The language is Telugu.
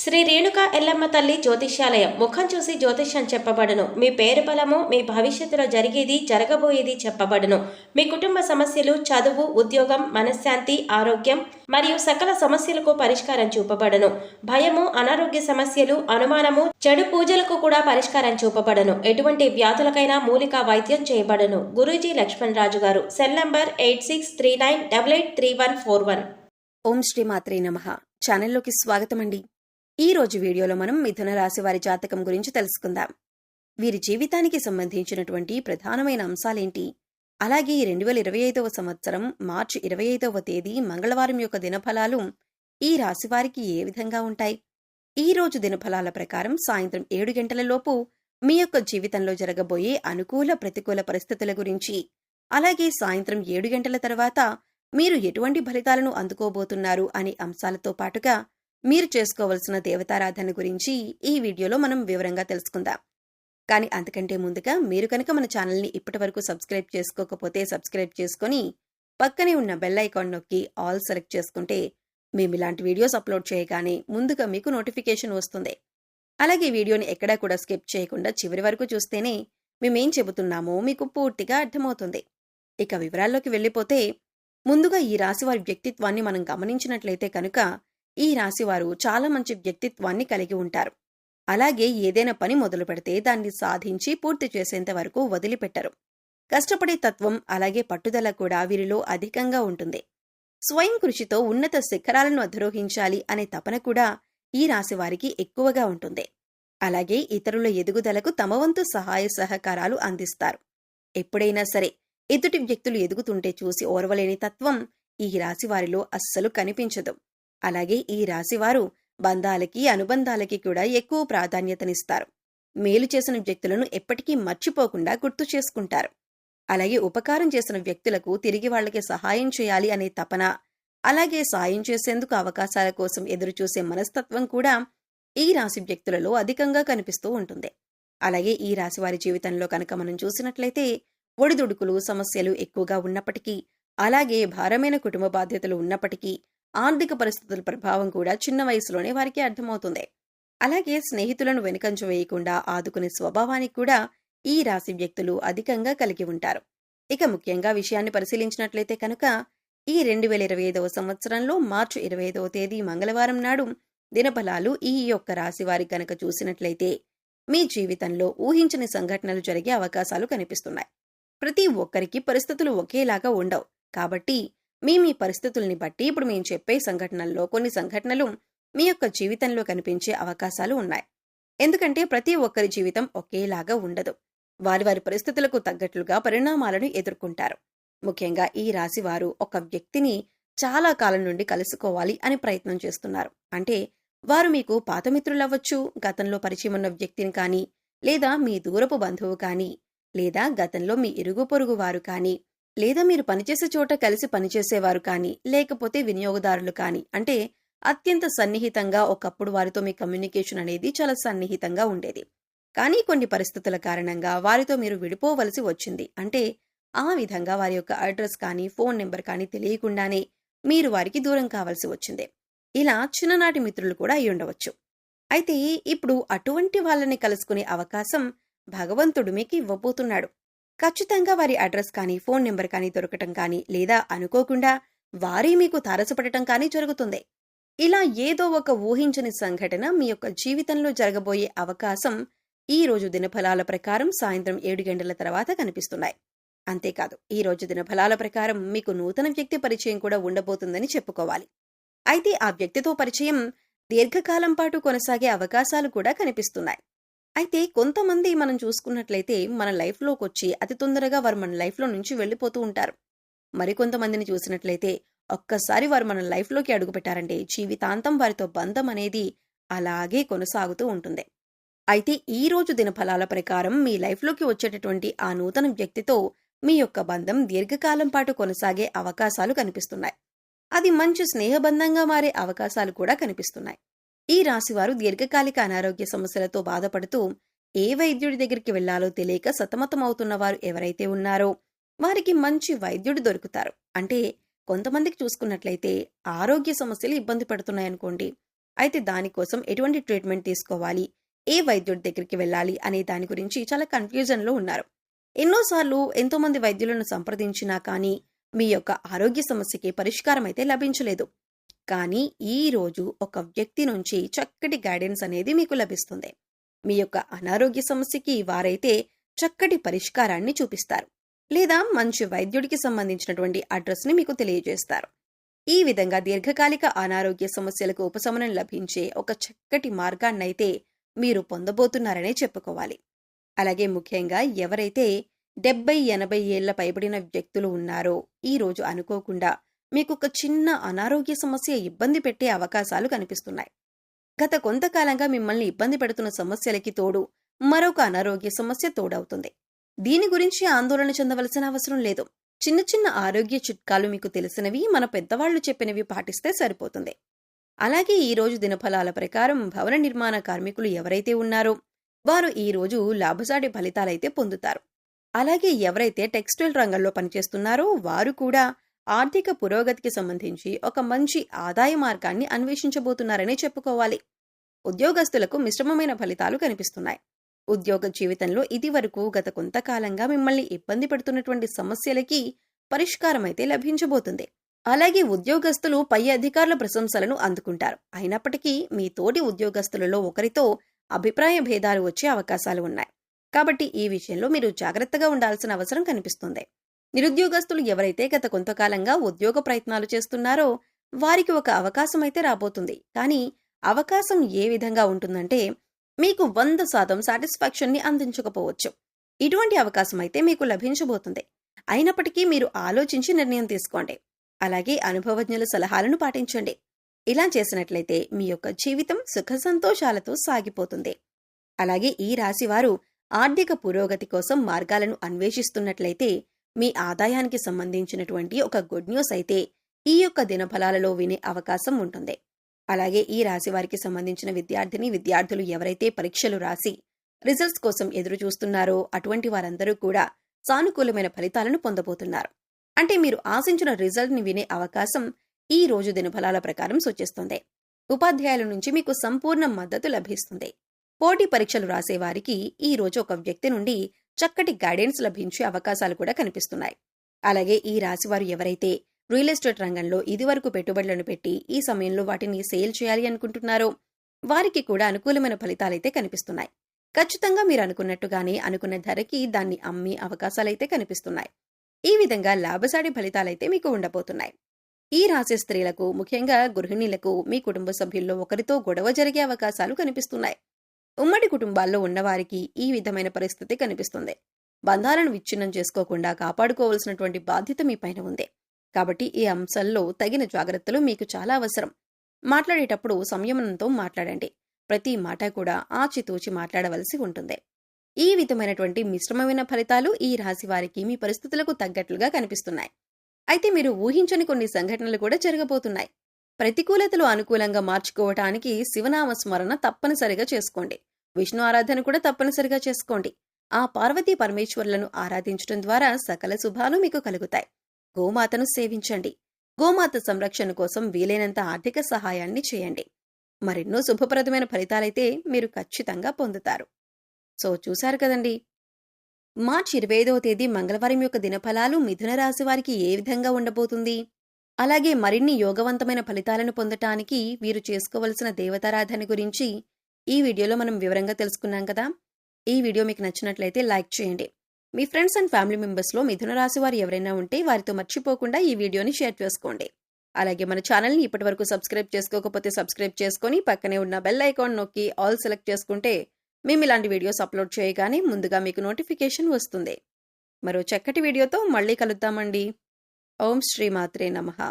శ్రీ రేణుకా ఎల్లమ్మ తల్లి జ్యోతిష్యాలయం ముఖం చూసి జ్యోతిష్యం చెప్పబడును. మీ పేరు బలము, మీ భవిష్యత్తులో జరిగేది జరగబోయేది చెప్పబడును. మీ కుటుంబ సమస్యలు, చదువు, ఉద్యోగం, మనశ్శాంతి, ఆరోగ్యం మరియు సకల సమస్యలకు పరిష్కారం చూపబడును. భయము, అనారోగ్య సమస్యలు, అనుమానము, చెడు పూజలకు కూడా పరిష్కారం చూపబడును. ఎటువంటి వ్యాధులకైనా మూలికా వైద్యం చేయబడును. గురూజీ లక్ష్మణ్ రాజు గారు. Cell number 8639883141. ఓం శ్రీ మాత్రే నమః. ఛానల్లోకి స్వాగతం అండి. ఈ రోజు వీడియోలో మనం మిథున రాశి వారి జాతకం గురించి తెలుసుకుందాం. వీరి జీవితానికి సంబంధించినటువంటి ప్రధానమైన అంశాలేంటి, అలాగే 2025వ సంవత్సరం మార్చి 25వ తేదీ మంగళవారం యొక్క దినఫలాలు ఈ రాశి వారికి ఏ విధంగా ఉంటాయి, ఈ రోజు దినఫలాల ప్రకారం సాయంత్రం 7 గంటల లోపు మీ యొక్క జీవితంలో జరగబోయే అనుకూల ప్రతికూల పరిస్థితుల గురించి, అలాగే సాయంత్రం 7 గంటల తర్వాత మీరు ఎటువంటి ఫలితాలను అందుకోబోతున్నారు అనే అంశాలతో పాటుగా మీరు చేసుకోవలసిన దేవతారాధన గురించి ఈ వీడియోలో మనం వివరంగా తెలుసుకుందాం. కానీ అంతకంటే ముందుగా మీరు కనుక మన ఛానల్ని ఇప్పటివరకు సబ్స్క్రైబ్ చేసుకోకపోతే సబ్స్క్రైబ్ చేసుకొని పక్కనే ఉన్న బెల్ ఐకాన్ నొక్కి ఆల్ సెలెక్ట్ చేసుకుంటే మేము ఇలాంటి వీడియోస్ అప్లోడ్ చేయగానే ముందుగా మీకు నోటిఫికేషన్ వస్తుంది. అలాగే వీడియోని ఎక్కడా కూడా స్కిప్ చేయకుండా చివరి వరకు చూస్తేనే మేమేం చెబుతున్నామో మీకు పూర్తిగా అర్థమవుతుంది. ఇక వివరాల్లోకి వెళ్ళిపోతే, ముందుగా ఈ రాశి వారి వ్యక్తిత్వాన్ని మనం గమనించినట్లయితే కనుక ఈ రాశివారు చాలా మంచి వ్యక్తిత్వాన్ని కలిగి ఉంటారు. అలాగే ఏదైనా పని మొదలు పెడితే దాన్ని సాధించి పూర్తి చేసేంత వరకు వదిలిపెట్టరు. కష్టపడే తత్వం అలాగే పట్టుదల కూడా వీరిలో అధికంగా ఉంటుంది. స్వయం కృషితో ఉన్నత శిఖరాలను అధిరోహించాలి అనే తపన కూడా ఈ రాశివారికి ఎక్కువగా ఉంటుంది. అలాగే ఇతరుల ఎదుగుదలకు తమ వంతు సహాయ సహకారాలు అందిస్తారు. ఎప్పుడైనా సరే ఎదుటి వ్యక్తులు ఎదుగుతుంటే చూసి ఓర్వలేని తత్వం ఈ రాశివారిలో అస్సలు కనిపించదు. అలాగే ఈ రాశివారు బంధాలకి, అనుబంధాలకి కూడా ఎక్కువ ప్రాధాన్యతనిస్తారు. మేలు చేసిన వ్యక్తులను ఎప్పటికీ మర్చిపోకుండా గుర్తు చేసుకుంటారు. అలాగే ఉపకారం చేసిన వ్యక్తులకు తిరిగి వాళ్ళకి సహాయం చేయాలి అనే తపన, అలాగే సాయం చేసేందుకు అవకాశాల కోసం ఎదురుచూసే మనస్తత్వం కూడా ఈ రాశి వ్యక్తులలో అధికంగా కనిపిస్తూ ఉంటుంది. అలాగే ఈ రాశి వారి జీవితంలో కనుక మనం చూసినట్లయితే ఒడిదుడుకులు, సమస్యలు ఎక్కువగా ఉన్నప్పటికీ, అలాగే భారమైన కుటుంబ బాధ్యతలు ఉన్నప్పటికీ, ఆర్థిక పరిస్థితుల ప్రభావం కూడా చిన్న వయసులోనే వారికి అర్థమవుతుంది. అలాగే స్నేహితులను వెనుకంజ వేయకుండా ఆదుకునే స్వభావానికి కూడా ఈ రాశి వ్యక్తులు అధికంగా కలిగి ఉంటారు. ఇక ముఖ్యంగా విషయాన్ని పరిశీలించినట్లయితే కనుక ఈ 2025వ సంవత్సరంలో మార్చి 25వ తేదీ మంగళవారం నాడు దినఫలాలు ఈ యొక్క రాశి వారి కనుక చూసినట్లయితే మీ జీవితంలో ఊహించని సంఘటనలు జరిగే అవకాశాలు కనిపిస్తున్నాయి. ప్రతి ఒక్కరికి పరిస్థితులు ఒకేలాగా ఉండవు. కాబట్టి మీ పరిస్థితుల్ని బట్టి ఇప్పుడు మేము చెప్పే సంఘటనల్లో కొన్ని సంఘటనలు మీ యొక్క జీవితంలో కనిపించే అవకాశాలు ఉన్నాయి. ఎందుకంటే ప్రతి ఒక్కరి జీవితం ఒకేలాగా ఉండదు. వారి వారి పరిస్థితులకు తగ్గట్లుగా పరిణామాలను ఎదుర్కొంటారు. ముఖ్యంగా ఈ రాశి వారు ఒక వ్యక్తిని చాలా కాలం నుండి కలుసుకోవాలి అని ప్రయత్నం చేస్తున్నారు. అంటే వారు మీకు పాత మిత్రులవ్వచ్చు, గతంలో పరిచయం ఉన్న వ్యక్తిని కానీ, లేదా మీ దూరపు బంధువు కానీ, లేదా గతంలో మీ ఇరుగు పొరుగు వారు కానీ, లేదా మీరు పనిచేసే చోట కలిసి పనిచేసేవారు కానీ, లేకపోతే వినియోగదారులు కానీ, అంటే అత్యంత సన్నిహితంగా ఒకప్పుడు వారితో మీ కమ్యూనికేషన్ అనేది చాలా సన్నిహితంగా ఉండేది. కానీ కొన్ని పరిస్థితుల కారణంగా వారితో మీరు విడిపోవలసి వచ్చింది. అంటే ఆ విధంగా వారి యొక్క అడ్రస్ కానీ, ఫోన్ నెంబర్ కానీ తెలియకుండానే మీరు వారికి దూరం కావాల్సి వచ్చింది. ఇలా చిన్ననాటి మిత్రులు కూడా అయి ఉండవచ్చు. అయితే ఇప్పుడు అటువంటి వాళ్ళని కలుసుకునే అవకాశం భగవంతుడు మీకు ఇవ్వబోతున్నాడు. ఖచ్చితంగా వారి అడ్రస్ కానీ, ఫోన్ నెంబర్ కానీ దొరకటం కానీ, లేదా అనుకోకుండా వారే మీకు తారసపడటం కానీ జరుగుతుంది. ఇలా ఏదో ఒక ఊహించని సంఘటన మీ యొక్క జీవితంలో జరగబోయే అవకాశం ఈ రోజు దినఫలాల ప్రకారం సాయంత్రం 7 గంటల తర్వాత కనిపిస్తున్నాయి. అంతేకాదు, ఈ రోజు దినఫలాల ప్రకారం మీకు నూతన వ్యక్తి పరిచయం కూడా ఉండబోతుందని చెప్పుకోవాలి. అయితే ఆ వ్యక్తితో పరిచయం దీర్ఘకాలం పాటు కొనసాగే అవకాశాలు కూడా కనిపిస్తున్నాయి. అయితే కొంతమంది మనం చూసుకున్నట్లయితే మన లైఫ్లోకి వచ్చి అతి తొందరగా వారు మన లైఫ్లో నుంచి వెళ్ళిపోతూ ఉంటారు. మరికొంతమందిని చూసినట్లయితే ఒక్కసారి వారు మన లైఫ్లోకి అడుగుపెట్టారంటే జీవితాంతం వారితో బంధం అనేది అలాగే కొనసాగుతూ ఉంటుంది. అయితే ఈ రోజు దినఫలాల ప్రకారం మీ లైఫ్లోకి వచ్చేటటువంటి ఆ నూతన వ్యక్తితో మీ యొక్క బంధం దీర్ఘకాలం పాటు కొనసాగే అవకాశాలు కనిపిస్తున్నాయి. అది మంచి స్నేహబంధంగా మారే అవకాశాలు కూడా కనిపిస్తున్నాయి. ఈ రాశివారు దీర్ఘకాలిక అనారోగ్య సమస్యలతో బాధపడుతూ ఏ వైద్యుడి దగ్గరికి వెళ్లాలో తెలియక సతమతమవుతున్న వారు ఎవరైతే ఉన్నారో వారికి మంచి వైద్యుడు దొరుకుతారు. అంటే కొంతమందికి చూసుకున్నట్లయితే ఆరోగ్య సమస్యలు ఇబ్బంది పెడుతున్నాయనుకోండి, అయితే దానికోసం ఎటువంటి ట్రీట్మెంట్ తీసుకోవాలి, ఏ వైద్యుడి దగ్గరికి వెళ్ళాలి అనే దాని గురించి చాలా కన్ఫ్యూజన్లో ఉన్నారు. ఎన్నోసార్లు ఎంతోమంది వైద్యులను సంప్రదించినా కానీ మీ యొక్క ఆరోగ్య సమస్యకి పరిష్కారం అయితే లభించలేదు. కానీ ఈ రోజు ఒక వ్యక్తి నుంచి చక్కటి గైడెన్స్ అనేది మీకు లభిస్తుంది. మీ యొక్క అనారోగ్య సమస్యకి వారైతే చక్కటి పరిష్కారాన్ని చూపిస్తారు, లేదా మంచి వైద్యుడికి సంబంధించినటువంటి అడ్రస్ని మీకు తెలియజేస్తారు. ఈ విధంగా దీర్ఘకాలిక అనారోగ్య సమస్యలకు ఉపశమనం లభించే ఒక చక్కటి మార్గాన్నైతే మీరు పొందబోతున్నారనే చెప్పుకోవాలి. అలాగే ముఖ్యంగా ఎవరైతే 70-80 ఏళ్ల పైబడిన వ్యక్తులు ఉన్నారో ఈ రోజు అనుకోకుండా మీకు ఒక చిన్న అనారోగ్య సమస్య ఇబ్బంది పెట్టే అవకాశాలు కనిపిస్తున్నాయి. గత కొంతకాలంగా మిమ్మల్ని ఇబ్బంది పెడుతున్న సమస్యలకి తోడు మరొక అనారోగ్య సమస్య తోడవుతుంది. దీని గురించి ఆందోళన చెందవలసిన అవసరం లేదు. చిన్న చిన్న ఆరోగ్య చిట్కాలు మీకు తెలిసినవి, మన పెద్దవాళ్లు చెప్పినవి పాటిస్తే సరిపోతుంది. అలాగే ఈ రోజు దినఫలాల ప్రకారం భవన నిర్మాణ కార్మికులు ఎవరైతే ఉన్నారో వారు ఈ రోజు లాభసాటి ఫలితాలైతే పొందుతారు. అలాగే ఎవరైతే టెక్స్టైల్ రంగంలో పనిచేస్తున్నారో వారు కూడా ఆర్థిక పురోగతికి సంబంధించి ఒక మంచి ఆదాయ మార్గాన్ని అన్వేషించబోతున్నారనే చెప్పుకోవాలి. ఉద్యోగస్తులకు మిశ్రమమైన ఫలితాలు కనిపిస్తున్నాయి. ఉద్యోగ జీవితంలో ఇదివరకు గత కొంతకాలంగా మిమ్మల్ని ఇబ్బంది పెడుతున్నటువంటి సమస్యలకి పరిష్కారం అయితే లభించబోతుంది. అలాగే ఉద్యోగస్తులు పై అధికారుల ప్రశంసలను అందుకుంటారు. అయినప్పటికీ మీ తోటి ఉద్యోగస్తులలో ఒకరితో అభిప్రాయ భేదాలు వచ్చే అవకాశాలు ఉన్నాయి. కాబట్టి ఈ విషయంలో మీరు జాగ్రత్తగా ఉండాల్సిన అవసరం కనిపిస్తుంది. నిరుద్యోగస్తులు ఎవరైతే గత కొంతకాలంగా ఉద్యోగ ప్రయత్నాలు చేస్తున్నారో వారికి ఒక అవకాశం అయితే రాబోతుంది. కానీ అవకాశం ఏ విధంగా ఉంటుందంటే మీకు 100% సాటిస్ఫాక్షన్ని అందించకపోవచ్చు. ఇటువంటి అవకాశం అయితే మీకు లభించబోతుంది. అయినప్పటికీ మీరు ఆలోచించి నిర్ణయం తీసుకోండి. అలాగే అనుభవజ్ఞుల సలహాలను పాటించండి. ఇలా చేసినట్లయితే మీ యొక్క జీవితం సుఖ సంతోషాలతో సాగిపోతుంది. అలాగే ఈ రాశివారు ఆర్థిక పురోగతి కోసం మార్గాలను అన్వేషిస్తున్నట్లయితే మీ ఆదాయానికి సంబంధించినటువంటి ఒక గుడ్ న్యూస్ అయితే ఈ యొక్క దినఫలాలలో వినే అవకాశం ఉంటుంది. అలాగే ఈ రాశి వారికి సంబంధించిన విద్యార్థులు ఎవరైతే పరీక్షలు రాసి రిజల్ట్స్ కోసం ఎదురు చూస్తున్నారో అటువంటి వారందరూ కూడా సానుకూలమైన ఫలితాలను పొందబోతున్నారు. అంటే మీరు ఆశించిన రిజల్ట్ ని వినే అవకాశం ఈ రోజు దినఫలాల ప్రకారం సూచిస్తుంది. ఉపాధ్యాయుల నుంచి మీకు సంపూర్ణ మద్దతు లభిస్తుంది. పోటీ పరీక్షలు రాసే వారికి ఈ రోజు ఒక వ్యక్తి నుండి చక్కటి గైడెన్స్ లభించే అవకాశాలు కూడా కనిపిస్తున్నాయి. అలాగే ఈ రాశివారు ఎవరైతే రియల్ ఎస్టేట్ రంగంలో ఇదివరకు పెట్టుబడులను పెట్టి ఈ సమయంలో వాటిని సేల్ చేయాలి అనుకుంటున్నారో వారికి కూడా అనుకూలమైన ఫలితాలైతే కనిపిస్తున్నాయి. ఖచ్చితంగా మీరు అనుకున్నట్టుగానే అనుకున్న ధరకి దాన్ని అమ్మే అవకాశాలైతే కనిపిస్తున్నాయి. ఈ విధంగా లాభసాటి ఫలితాలైతే మీకు ఉండబోతున్నాయి. ఈ రాశి స్త్రీలకు, ముఖ్యంగా గృహిణీలకు మీ కుటుంబ సభ్యుల్లో ఒకరితో గొడవ జరిగే అవకాశాలు కనిపిస్తున్నాయి. ఉమ్మడి కుటుంబాల్లో ఉన్నవారికి ఈ విధమైన పరిస్థితి కనిపిస్తుంది. బంధాలను విచ్ఛిన్నం చేసుకోకుండా కాపాడుకోవాల్సినటువంటి బాధ్యత మీ పైన ఉంది. కాబట్టి ఈ అంశాల్లో తగిన జాగ్రత్తలు మీకు చాలా అవసరం. మాట్లాడేటప్పుడు సంయమనంతో మాట్లాడండి. ప్రతి మాట కూడా ఆచితూచి మాట్లాడవలసి ఉంటుంది. ఈ విధమైనటువంటి మిశ్రమమైన ఫలితాలు ఈ రాశి వారికి మీ పరిస్థితులకు తగ్గట్లుగా కనిపిస్తున్నాయి. అయితే మీరు ఊహించని కొన్ని సంఘటనలు కూడా జరగబోతున్నాయి. ప్రతికూలతలు అనుకూలంగా మార్చుకోవటానికి శివనామ స్మరణ తప్పనిసరిగా చేసుకోండి. విష్ణు ఆరాధన కూడా తప్పనిసరిగా చేసుకోండి. ఆ పార్వతీ పరమేశ్వరులను ఆరాధించడం ద్వారా సకల శుభాలు మీకు కలుగుతాయి. గోమాతను సేవించండి. గోమాత సంరక్షణ కోసం వీలైనంత ఆర్థిక సహాయాన్ని చేయండి. మరెన్నో శుభప్రదమైన ఫలితాలైతే మీరు ఖచ్చితంగా పొందుతారు. సో చూశారు కదండి, మార్చి 25వ తేదీ మంగళవారం యొక్క దినఫలాలు మిథున రాశి వారికి ఏ విధంగా ఉండబోతుంది, అలాగే మరిన్ని యోగవంతమైన ఫలితాలను పొందటానికి వీరు చేసుకోవలసిన దేవతారాధన గురించి ఈ వీడియోలో మనం వివరంగా తెలుసుకున్నాం కదా. ఈ వీడియో మీకు నచ్చినట్లయితే లైక్ చేయండి. మీ ఫ్రెండ్స్ అండ్ ఫ్యామిలీ మెంబర్స్లో మిథున రాశి వారు ఎవరైనా ఉంటే వారితో మర్చిపోకుండా ఈ వీడియోని షేర్ చేసుకోండి. అలాగే మన ఛానల్ని ఇప్పటివరకు సబ్స్క్రైబ్ చేసుకోకపోతే సబ్స్క్రైబ్ చేసుకొని పక్కనే ఉన్న బెల్ ఐకాన్ నొక్కి ఆల్ సెలెక్ట్ చేసుకుంటే మేము ఇలాంటి వీడియోస్ అప్లోడ్ చేయగానే ముందుగా మీకు నోటిఫికేషన్ వస్తుంది. మరో చక్కటి వీడియోతో మళ్ళీ కలుద్దామండి. ఓం శ్రీ మాత్రే నమః.